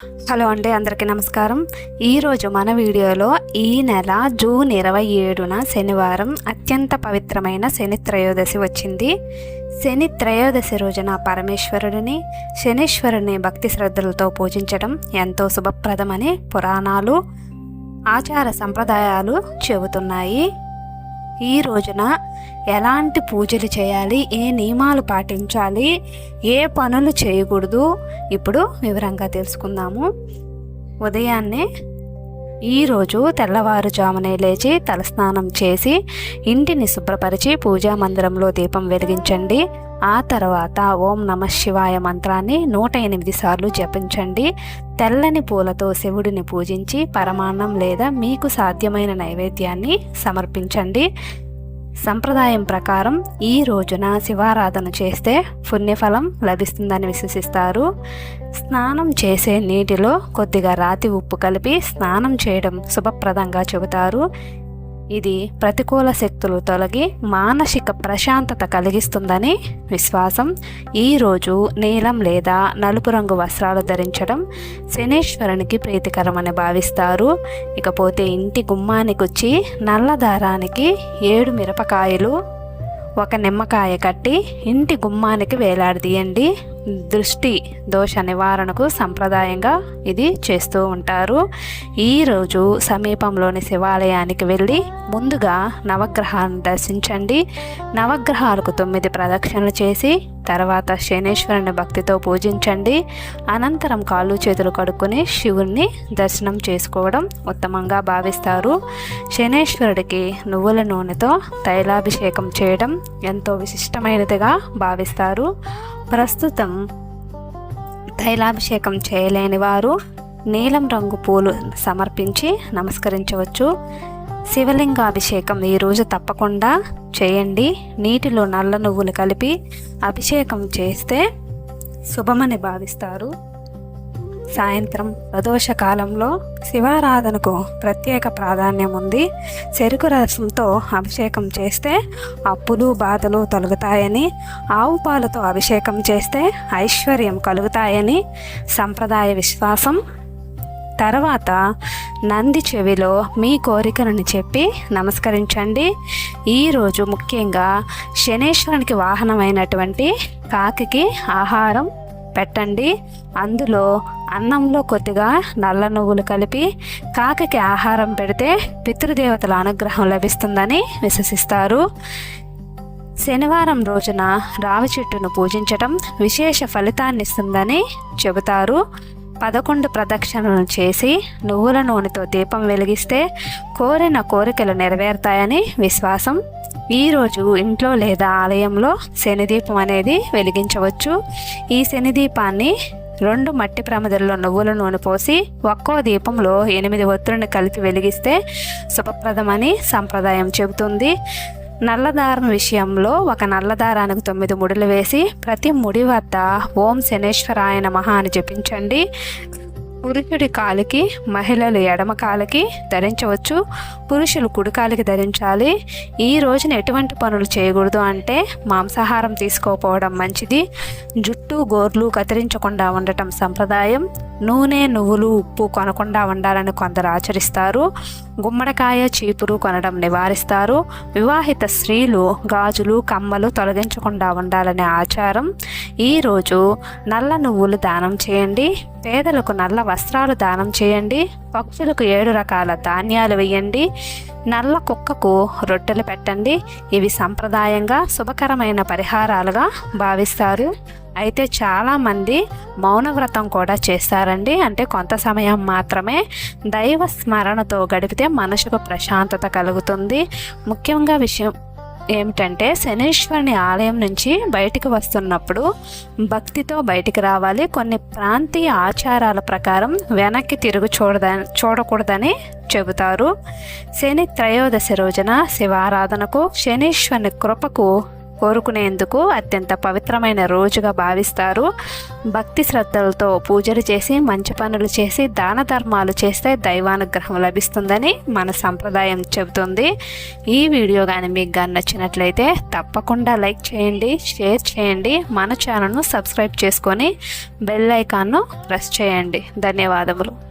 Hello అండి, అందరికీ నమస్కారం. ఈరోజు మన వీడియోలో ఈ నెల జూన్ 27న శనివారం అత్యంత పవిత్రమైన శని త్రయోదశి వచ్చింది. శని త్రయోదశి రోజున పరమేశ్వరుడిని, శనీశ్వరుని భక్తి శ్రద్ధలతో పూజించడం ఎంతో శుభప్రదమని పురాణాలు, ఆచార సంప్రదాయాలు చెబుతున్నాయి. ఈ రోజున ఎలాంటి పూజలు చేయాలి, ఏ నియమాలు పాటించాలి, ఏ పనులు చేయకూడదు ఇప్పుడు వివరంగా తెలుసుకుందాము. ఉదయాన్నే ఈరోజు తెల్లవారుజామునే లేచి తలస్నానం చేసి ఇంటిని శుభ్రపరిచి పూజా మందిరంలో దీపం వెలిగించండి. ఆ తర్వాత ఓం నమః శివాయ మంత్రాన్ని 108 సార్లు జపించండి. తెల్లని పూలతో శివుడిని పూజించి పరమాన్నం లేదా మీకు సాధ్యమైన నైవేద్యాన్ని సమర్పించండి. సంప్రదాయం ప్రకారం ఈ రోజున శివారాధన చేస్తే పుణ్యఫలం లభిస్తుందని విశ్వసిస్తారు. స్నానం చేసే నీటిలో కొద్దిగా రాతి ఉప్పు కలిపి స్నానం చేయడం శుభప్రదంగా చెబుతారు. ఇది ప్రతికూల శక్తులు తొలగి మానసిక ప్రశాంతత కలిగిస్తుందని విశ్వాసం. ఈరోజు నీలం లేదా నలుపు రంగు వస్త్రాలు ధరించడం శనీశ్వరునికి ప్రీతికరమని భావిస్తారు. ఇకపోతే ఇంటి గుమ్మానికి వచ్చి నల్ల దారానికి 7 మిరపకాయలు, 1 నిమ్మకాయ కట్టి ఇంటి గుమ్మానికి వేలాడదీయండి. దృష్టి దోష నివారణకు సంప్రదాయంగా ఇది చేస్తూ ఉంటారు. ఈరోజు సమీపంలోని శివాలయానికి వెళ్ళి ముందుగా నవగ్రహాలను దర్శించండి. నవగ్రహాలకు 9 ప్రదక్షిణలు చేసి తర్వాత శనీశ్వరుని భక్తితో పూజించండి. అనంతరం కాళ్ళు చేతులు కడుక్కొని శివుణ్ణి దర్శనం చేసుకోవడం ఉత్తమంగా భావిస్తారు. శనీశ్వరుడికి నువ్వుల నూనెతో తైలాభిషేకం చేయడం ఎంతో విశిష్టమైనదిగా భావిస్తారు. ప్రస్తుతం తైలాభిషేకం చేయలేని వారు నీలం రంగు పూలు సమర్పించి నమస్కరించవచ్చు. శివలింగాభిషేకం ఈరోజు తప్పకుండా చేయండి. నీటిలో నల్ల నువ్వులు కలిపి అభిషేకం చేస్తే శుభమని భావిస్తారు. సాయంత్రం ప్రదోష కాలంలో శివారాధనకు ప్రత్యేక ప్రాధాన్యం ఉంది. చెరుకు రసంతో అభిషేకం చేస్తే అప్పులు బాధలు తొలగుతాయని, ఆవు పాలతో అభిషేకం చేస్తే ఐశ్వర్యం కలుగుతాయని సంప్రదాయ విశ్వాసం. తర్వాత నంది చెవిలో మీ కోరికలను చెప్పి నమస్కరించండి. ఈరోజు ముఖ్యంగా శనీశ్వరునికి వాహనమైనటువంటి కాకికి ఆహారం పెట్టండి. అందులో అన్నంలో కొద్దిగా నల్ల నువ్వులు కలిపి కాకికి ఆహారం పెడితే పితృదేవతల అనుగ్రహం లభిస్తుందని విశ్వసిస్తారు. శనివారం రోజున రావి చెట్టును పూజించడం విశేష ఫలితాన్ని ఇస్తుందని చెబుతారు. 11 ప్రదక్షిణలను చేసి నువ్వుల నూనెతో దీపం వెలిగిస్తే కోరిన కోరికలు నెరవేరుతాయని విశ్వాసం. ఈరోజు ఇంట్లో లేదా ఆలయంలో శనిదీపం అనేది వెలిగించవచ్చు. ఈ శనిదీపాన్ని 2 మట్టి ప్రమిదల్లో నువ్వుల నూనె పోసి ఒక్కో దీపంలో 8 ఒత్తులను కలిపి వెలిగిస్తే శుభప్రదమని సంప్రదాయం చెబుతుంది. నల్లదారం విషయంలో ఒక నల్లదారానికి 9 ముడులు వేసి ప్రతి ముడి వద్ద ఓం శనేశ్వరాయ నమః అని జపించండి. పురుషుడి కాలికి, మహిళలు ఎడమ కాలికి ధరించవచ్చు. పురుషులు కుడి కాలికి ధరించాలి. ఈ రోజున ఎటువంటి పనులు చేయకూడదు అంటే మాంసాహారం తీసుకోకపోవడం మంచిది. జుట్టు గోర్లు కత్తిరించకుండా ఉండటం సంప్రదాయం. నూనె, నువ్వులు, ఉప్పు కొనకుండా ఉండాలని కొందరు ఆచరిస్తారు. గుమ్మడికాయ, చీపురు కొనడం నివారిస్తారు. వివాహిత స్త్రీలు గాజులు, కమ్మలు తొలగించకుండా ఉండాలనే ఆచారం. ఈరోజు నల్ల నువ్వులు దానం చేయండి. పేదలకు నల్ల వస్త్రాలు దానం చేయండి. పక్షులకు 7 రకాల ధాన్యాలు వేయండి. నల్ల కుక్కకు రొట్టెలు పెట్టండి. ఇవి సంప్రదాయంగా శుభకరమైన పరిహారాలుగా భావిస్తారు. అయితే చాలామంది మౌనవ్రతం కూడా చేస్తారండి. అంటే కొంత సమయం మాత్రమే దైవ స్మరణతో గడిపితే మనసుకు ప్రశాంతత కలుగుతుంది. ముఖ్యంగా విషయం ఏమిటంటే శనీశ్వరుని ఆలయం నుంచి బయటికి వస్తున్నప్పుడు భక్తితో బయటికి రావాలి. కొన్ని ప్రాంతీయ ఆచారాల ప్రకారం వెనక్కి తిరుగు చూడకూడదని చెబుతారు. శని త్రయోదశి రోజున శివారాధనకు, శనీశ్వరుని కృపకు కోరుకునేందుకు అత్యంత పవిత్రమైన రోజుగా భావిస్తారు. భక్తి శ్రద్ధలతో పూజలు చేసి మంచి పనులు చేసి దాన ధర్మాలు చేస్తే దైవానుగ్రహం లభిస్తుందని మన సంప్రదాయం చెబుతుంది. ఈ వీడియో కానీ మీకు నచ్చినట్లయితే తప్పకుండా లైక్ చేయండి, షేర్ చేయండి, మన ఛానల్ను సబ్స్క్రైబ్ చేసుకొని బెల్ ఐకాన్ను ప్రెస్ చేయండి. ధన్యవాదములు.